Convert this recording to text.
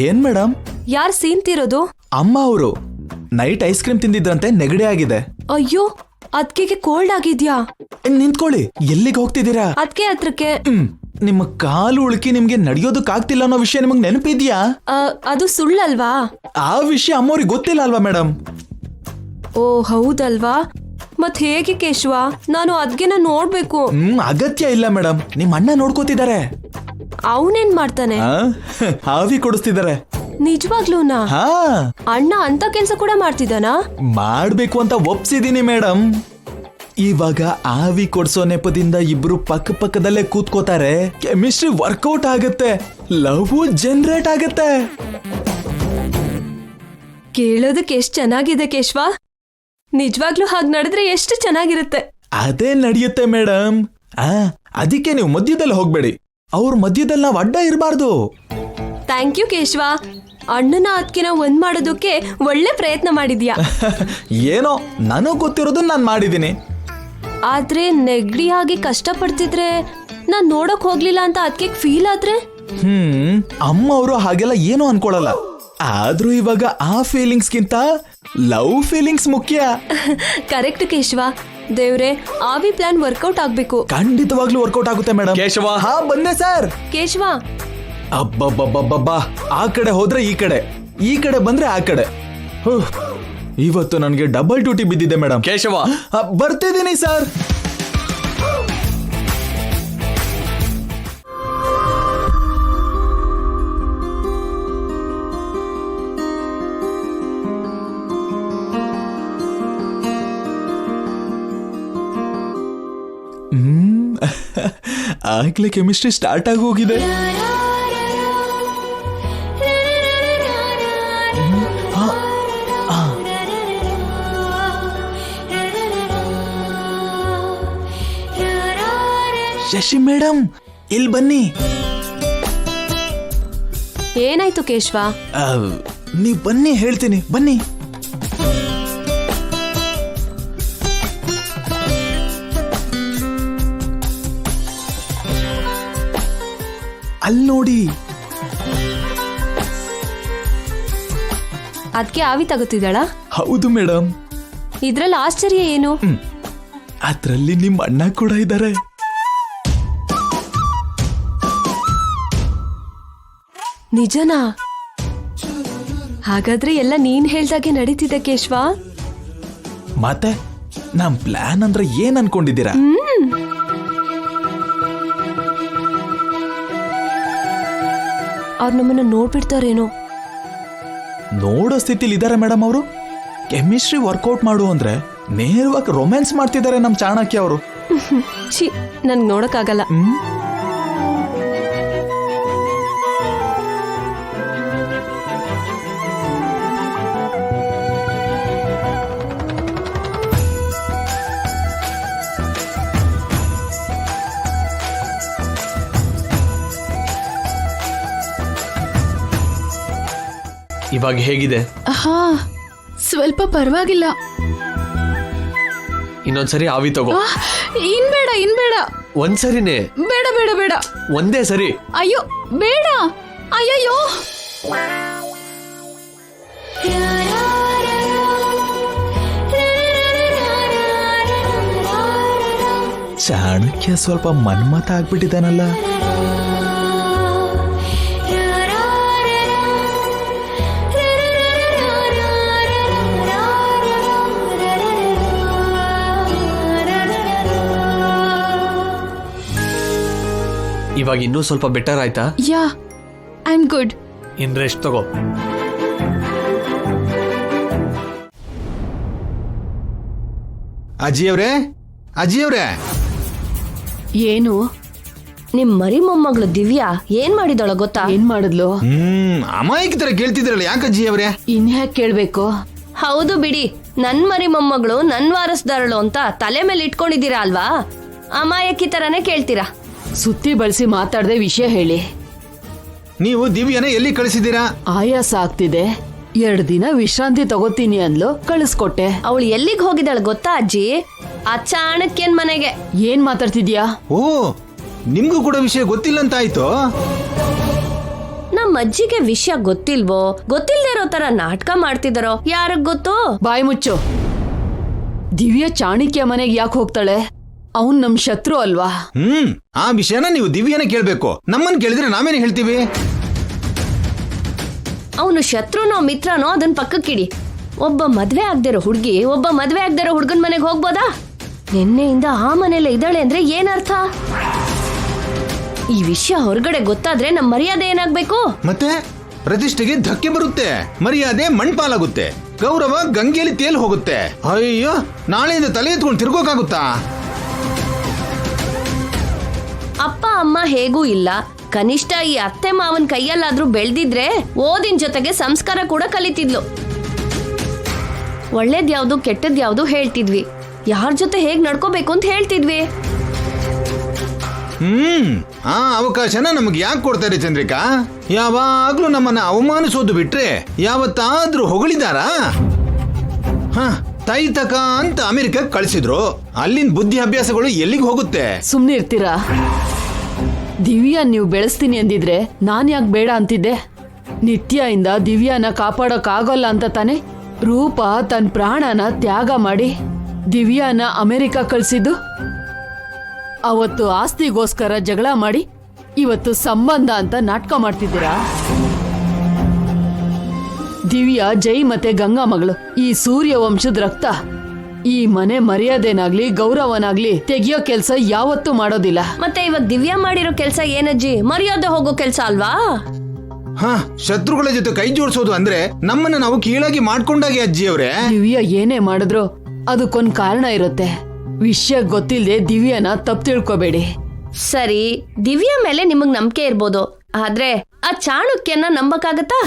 ಏನ್ ಮೇಡಮ್? ಯಾರ್ ಸೀನ್ತಿರೋದು? ಅಮ್ಮ ಅವರು ನೈಟ್ ಐಸ್ ಕ್ರೀಮ್ ತಿಂದಿದ್ರಂತೆ, ನೆಗಡಿ ಆಗಿದೆ. ಅಯ್ಯೋ, ಅದ್ಕೆಗೆ ಕೋಲ್ಡ್ ಆಗಿದ್ಯಾ? ನಿಂತ್ಕೊಳ್ಳಿ, ಎಲ್ಲಿಗೆ ಹೋಗ್ತಿದ್ದೀರಾ? ಅದ್ಕೆ ಹತ್ರಕ್ಕೆ. ನಿಮ್ಮ ಕಾಲು ಉಳುಕಿ ನಿಮ್ಗೆ ನಡೆಯೋದಕ್ಕಾಗ್ತಿಲ್ಲ ಅನ್ನೋ ವಿಷಯ ನಿಮಗ್ ನೆನಪಿದ್ಯಾ? ಅದು ಸುಳ್ಳಲ್ವಾ? ಆ ವಿಷಯ ಅಮ್ಮವ್ರಿಗೆ ಗೊತ್ತಿಲ್ಲ ಅಲ್ವಾ ಮೇಡಮ್? ಓ ಹೌದಲ್ವಾ? ಮತ್ ಹೇಗೆ ಕೇಶವ? ನಾನು ಅದ್ಗೆನ ನೋಡ್ಬೇಕು. ಅಗತ್ಯ ಇಲ್ಲ ಮೇಡಮ್, ನಿಮ್ ಅಣ್ಣ ನೋಡ್ಕೋತಿದ್ದಾರೆ. ಅವನೇನ್ ಮಾಡ್ತಾನೆ? ಆವಿ ಕೊಡಿಸ್ತಿದ್ದಾರೆ. ನಿಜವಾಗ್ಲೂನಾ? ಹಾ, ಅಣ್ಣ ಅಂತ ಕೆಲ್ಸ ಕೂಡ ಮಾಡ್ತಿದ್ದಾನಾ? ಮಾಡ್ಬೇಕು ಅಂತ ಒಪ್ಸಿದೀನಿ ಮೇಡಮ್. ಇವಾಗ ಆವಿ ಕೊಡ್ಸೋ ನೆಪದಿಂದ ಇಬ್ರು ಪಕ್ಕ ಪಕ್ಕದಲ್ಲೇ ಕೂತ್ಕೋತಾರೆ. ಕೆಮಿಸ್ಟ್ರಿ ವರ್ಕೌಟ್ ಆಗುತ್ತೆ, ಲವ್ ಜನರೇಟ್ ಆಗುತ್ತೆ. ಕೇಳೋದಕ್ಕೆ ಎಷ್ಟ್ ಚೆನ್ನಾಗಿದೆ ಕೇಶವ. ನಿಜವಾಗ್ಲೂ ಹಾಗ್ ನಡೆದ್ರೆ ಎಷ್ಟು ಚೆನ್ನಾಗಿರುತ್ತೆ. ಅದೇ ನಡೆಯುತ್ತೆ ಮೇಡಮ್. ಅದಕ್ಕೆ ನೀವು ಮಧ್ಯದಲ್ಲಿ ಹೋಗ್ಬೇಡಿ. ಅವ್ರ ಮಧ್ಯದಲ್ಲಿ ನಾವು ಅಡ್ಡ ಇರಬಾರ್ದು. Thank you Keshava. ಅಣ್ಣನ ಅದ್ಕಿನ ಒಂದ್ ಮಾಡೋದಕ್ಕೆ ಒಳ್ಳೆ ಪ್ರಯತ್ನ ಮಾಡಿದ್ಯಾ. ಏನೋ ನನಗ್ ಗೊತ್ತಿರೋದನ್ನ ನಾನ್ ಮಾಡಿದೀನಿ. ಆದ್ರೆ ನೆಗಡಿ ಆಗಿ ಕಷ್ಟ ಪಡ್ತಿದ್ರೆ ನಾನ್ ನೋಡಕ್ ಹೋಗ್ಲಿಲ್ಲ ಅಂತ ಅದಕ್ಕೆ ಫೀಲ್ ಆದ್ರೆ? ಅಮ್ಮ ಅವರು ಹಾಗೆಲ್ಲ ಏನೋ ಅನ್ಕೊಳಲ್ಲ. ಆದ್ರೂ ಇವಾಗ ಆ ಫೀಲಿಂಗ್ಸ್ಗಿಂತ ಲವ್ ಫೀಲಿಂಗ್ಸ್ ಮುಖ್ಯ. ಕರೆಕ್ಟ್ ಕೇಶವ. ದೇವ್ರೆ, ಆವಿ ಪ್ಲಾನ್ ವರ್ಕೌಟ್ ಆಗ್ಬೇಕು. ಖಂಡಿತವಾಗ್ಲೂ ವರ್ಕೌಟ್ ಆಗುತ್ತೆ ಮೇಡಮ್. ಕೇಶವ, ಹಾ ಬಂದೆ ಸರ್. ಕೇಶವ, ಅಬ್ಬಬ್ಬಬ್ಬಬ್ಬಾ, ಆ ಕಡೆ ಹೋದ್ರೆ ಈ ಕಡೆ, ಈ ಕಡೆ ಬಂದ್ರೆ ಆ ಕಡೆ. ಇವತ್ತು ನನಗೆ ಡಬಲ್ ಡ್ಯೂಟಿ ಬಿದ್ದಿದೆ ಮೇಡಮ್. ಕೇಶವ, ಬರ್ತಿದ್ದೀನಿ ಸರ್. ಆಗ್ಲೇ ಕೆಮಿಸ್ಟ್ರಿ ಸ್ಟಾರ್ಟ್ ಆಗಿ ಹೋಗಿದೆ. ಶಶಿ ಮೇಡಮ್, ಇಲ್ಲಿ ಬನ್ನಿ. ಏನಾಯ್ತು ಕೇಶವ? ನೀವ್ ಬನ್ನಿ, ಹೇಳ್ತೀನಿ ಬನ್ನಿ. ಅಲ್ಲಿ ನೋಡಿ. ಅದಕ್ಕೆ ಆವಿ ತಗೋತಿದ್ದಾಳ? ಹೌದು ಮೇಡಮ್. ಇದ್ರಲ್ಲಿ ಆಶ್ಚರ್ಯ ಏನು? ಅದ್ರಲ್ಲಿ ನಿಮ್ಮ ಅಣ್ಣ ಕೂಡ ಇದ್ದಾರೆ. ನಿಜನಾ? ಹಾಗಾದ್ರೆ ಎಲ್ಲ ನೀನ್ ಹೇಳ್ದಾಗೆ ನಡೀತಿದೆ ಕೇಶವ. ಮತ್ತೆ ನಮ್ ಪ್ಲಾನ್ ಅಂದ್ರೆ ಏನ್ ಅನ್ಕೊಂಡಿದ್ದೀರಾ? ಅವ್ರು ನಮ್ಮನ್ನ ನೋಡ್ಬಿಡ್ತಾರೇನೋ? ನೋಡೋ ಸ್ಥಿತಿಲಿ ಇದಾರೆ ಮೇಡಮ್ ಅವರು. ಕೆಮಿಸ್ಟ್ರಿ ವರ್ಕೌಟ್ ಮಾಡು ಅಂದ್ರೆ ನೇರವಾಗಿ ರೊಮ್ಯಾನ್ಸ್ ಮಾಡ್ತಿದ್ದಾರೆ ನಮ್ ಚಾಣಕ್ಯ ಅವರು. ಛೀ, ನನ್ಗೆ ನೋಡಕ್ಕಾಗಲ್ಲ. ಇವಾಗ ಹೇಗಿದೆ? ಹಾ, ಸ್ವಲ್ಪ ಪರವಾಗಿಲ್ಲ. ಇನ್ನೊಂದ್ಸರಿ ಆವಿ ತಗೋ. ಇನ್ಬೇಡ. ಒಂದ್ಸರಿನೇ. ಬೇಡ. ಒಂದೇ ಸರಿ. ಅಯ್ಯೋ ಬೇಡ. ಅಯ್ಯಯ್ಯೋ. ಚಾಣಕ್ಯ ಸ್ವಲ್ಪ ಮನ್ಮತ ಆಗ್ಬಿಟ್ಟಿದ್ದಾನಲ್ಲ. ಇವಾಗ ಇನ್ನೂ ಸ್ವಲ್ಪ ಬೆಟರ್ ಆಯ್ತಾ? Yeah, I am good. ಇನ್ ರೆಸ್ಟ್ ತಗೋ. ಅಜ್ಜಿಯವ್ರೆ, ಏನು? ನಿಮ್ ಮರಿ ಮೊಮ್ಮಗಳು ದಿವ್ಯಾ ಏನ್ ಮಾಡಿದಳ ಗೊತ್ತಾ? ಏನ್ ಮಾಡಿದ್ಲು? ಅಮಾಯಕ ತರ ಕೇಳ್ತಿದ್ರಲ್ಲ, ಯಾಕೆ ಅಜ್ಜಿಯವ್ರೆ? ಇನ್ಯಾಕ್ ಕೇಳ್ಬೇಕು? ಹೌದು ಬಿಡಿ, ನನ್ ಮರಿ ಮೊಮ್ಮಗಳು ನನ್ ವಾರಸ್ದಾರಳು ಅಂತ ತಲೆ ಮೇಲೆ ಇಟ್ಕೊಂಡಿದ್ದೀರಾ ಅಲ್ವಾ? ಅಮಾಯಕಿ ತರನೇ ಕೇಳ್ತೀರಾ. ಸುತ್ತಿ ಬಳಸಿ ಮಾತಾಡದೆ ವಿಷಯ ಹೇಳಿ. ನೀವು ದಿವ್ಯನ ಎಲ್ಲಿ ಕಳಿಸಿದ್ದೀರಾ? ಆಯಾಸ ಆಗ್ತಿದೆ, 2 ದಿನ ವಿಶ್ರಾಂತಿ ತಗೋತೀನಿ ಅಂದ್ಲು, ಕಳಿಸ್ಕೊಟ್ಟೆ. ಅವಳು ಎಲ್ಲಿಗೆ ಹೋಗಿದ್ದಾಳ ಗೊತ್ತಾ ಅಜ್ಜಿ? ಆ ಚಾಣಕ್ಯನ್ ಮನೆಗೆ. ಏನ್ ಮಾತಾಡ್ತಿದ್ಯಾ? ಓ, ನಿಮ್ಗೂ ಕೂಡ ವಿಷಯ ಗೊತ್ತಿಲ್ಲ ಅಂತ ಆಯ್ತು. ನಮ್ಮ ಅಜ್ಜಿಗೆ ವಿಷಯ ಗೊತ್ತಿಲ್ವೋ ಗೊತ್ತಿಲ್ದೇ ಇರೋ ತರ ನಾಟಕ ಮಾಡ್ತಿದಾರೋ ಯಾರಿಗ್ ಗೊತ್ತು? ಬಾಯಿ ಮುಚ್ಚು. ದಿವ್ಯ ಚಾಣಕ್ಯ ಮನೆಗೆ ಯಾಕೆ ಹೋಗ್ತಾಳೆ? ಅವನ್ ನಮ್ ಶತ್ರು ಅಲ್ವಾ? ಆ ವಿಷಯನ ನೀವು ದಿವ್ಯನ ಕೇಳ್ಬೇಕು. ನಮ್ಮನ್ ಕೇಳಿದ್ರೆ ನಾವೇನು ಹೇಳ್ತೀವಿ? ಅವನು ಶತ್ರುನೋ ಮಿತ್ರನೋ ಅದನ್ ಪಕ್ಕಕ್ಕಿಡಿ. ಒಬ್ಬ ಮದ್ವೆ ಆಗ್ದಿರೋ ಹುಡ್ಗಿ ಒಬ್ಬ ಮದ್ವೆ ಆಗ್ದಿರೋ ಹುಡ್ಗನ್ ಮನೆಗೆ ಹೋಗ್ಬೋದಾ? ನಿನ್ನೆಯಿಂದ ಆ ಮನೇಲೆ ಇದ್ದಾಳೆ ಅಂದ್ರೆ ಏನರ್ಥ? ಈ ವಿಷಯ ಹೊರಗಡೆ ಗೊತ್ತಾದ್ರೆ ನಮ್ ಮರ್ಯಾದೆ ಏನಾಗ್ಬೇಕು? ಮತ್ತೆ ಪ್ರತಿಷ್ಠೆಗೆ ಧಕ್ಕೆ ಬರುತ್ತೆ, ಮರ್ಯಾದೆ ಮಣ್ಪಾಲಾಗುತ್ತೆ, ಗೌರವ ಗಂಗೆಯಲ್ಲಿ ತೇಲ್ ಹೋಗುತ್ತೆ. ಅಯ್ಯೋ, ನಾಳೆಯಿಂದ ತಲೆ ಎತ್ಕೊಂಡು ತಿರ್ಗೋಕಾಗುತ್ತಾ? ಅಪ್ಪ ಅಮ್ಮ ಹೇಗೂ ಇಲ್ಲ, ಕನಿಷ್ಠ ಈ ಅತ್ತೆ ಮಾವನ್ ಕೈಯಲ್ಲಾದ್ರೂ ಬೆಳ್ದಿದ್ರೆ ಓದಿನ ಜೊತೆಗೆ ಸಂಸ್ಕಾರ ಕೂಡ ಕಲಿತಿದ್ಲು. ಒಳ್ಳೇದ್ಯಾವ್ದು ಕೆಟ್ಟದ್ಯಾವ್ದು ಹೇಳ್ತಿದ್ವಿ, ಯಾರ ಜೊತೆ ಹೇಗ್ ನಡ್ಕೋಬೇಕು ಅಂತ ಹೇಳ್ತಿದ್ವಿ. ಆ ಅವಕಾಶನ ನಮ್ಗೆ ಯಾಕೆ ಕೊಡ್ತಾರೆ ಚಂದ್ರಿಕಾ? ಯಾವಾಗ್ಲೂ ನಮ್ಮನ್ನ ಅವಮಾನಿಸೋದು ಬಿಟ್ರೆ ಯಾವತ್ತಾದ್ರೂ ಹೊಗಳಿದಾರಾ? ತೈತಕ ಅಂತ ಅಮೆರಿಕಕ್ಕೆ ಕಳಿಸಿದ್ರು, ಅಲ್ಲಿನ ಬುದ್ಧಿ ಅಭ್ಯಾಸಗಳು ಎಲ್ಲಿಗೆ ಹೋಗುತ್ತೆ? ಸುಮ್ನೆ ಇರ್ತೀರಾ? ದಿವ್ಯಾ ನೀವು ಬೆಳೆಸ್ತೀನಿ ಅಂದಿದ್ರೆ ನಾನ್ ಯಾಕೆ ಬೇಡ ಅಂತಿದ್ದೆ? ನಿತ್ಯ ಇಂದ ದಿವ್ಯಾನ ಕಾಪಾಡೋಕ್ಕಾಗಲ್ಲ ಅಂತ ತಾನೆ ರೂಪ ತನ್ನ ಪ್ರಾಣನ ತ್ಯಾಗ ಮಾಡಿ ದಿವ್ಯಾನ ಅಮೆರಿಕ ಕಳ್ಸಿದ್ದು. ಅವತ್ತು ಆಸ್ತಿಗೋಸ್ಕರ ಜಗಳ ಮಾಡಿ ಇವತ್ತು ಸಂಬಂಧ ಅಂತ ನಾಟಕ ಮಾಡ್ತಿದ್ದೀರಾ? ದಿವ್ಯಾ ಜೈ ಮತ್ತೆ ಗಂಗಾ ಮಗಳು, ಈ ಸೂರ್ಯ ವಂಶದ ರಕ್ತ. ಈ ಮನೆ ಮರ್ಯಾದೆನಾಗ್ಲಿ ಗೌರವನಾಗ್ಲಿ ತೆಗಿಯೋ ಕೆಲ್ಸ ಯಾವತ್ತೂ ಮಾಡೋದಿಲ್ಲ. ಮತ್ತೆ ಇವಾಗ ದಿವ್ಯಾ ಮಾಡಿರೋ ಕೆಲ್ಸ ಏನಜ್ಜಿ? ಮರ್ಯಾದೆ ಹೋಗೋ ಕೆಲ್ಸ ಅಲ್ವಾ? ಶತ್ರುಗಳ ಜೊತೆ ಕೈ ಜೋಡಿಸೋದು ಅಂದ್ರೆ ನಮ್ಮನ್ನ ನಾವು ಕೀಳಾಗಿ ಮಾಡ್ಕೊಂಡಾಗೆ ಅಜ್ಜಿ ಅವ್ರೆ. ದಿವ್ಯಾ ಏನೇ ಮಾಡಿದ್ರು ಅದಕ್ಕೊಂದ್ ಕಾರಣ ಇರುತ್ತೆ. ವಿಷಯ ಗೊತ್ತಿಲ್ಲದೆ ದಿವ್ಯಾನ ತಪ್ಪು ತಿಳ್ಕೊಬೇಡಿ. ಸರಿ, ದಿವ್ಯಾ ಮೇಲೆ ನಿಮಗ್ ನಂಬಿಕೆ ಇರ್ಬೋದು, ಆದ್ರೆ ಆ ಚಾಣಕ್ಯನ ನಂಬಕ್ಕಾಗತ್ತಾ?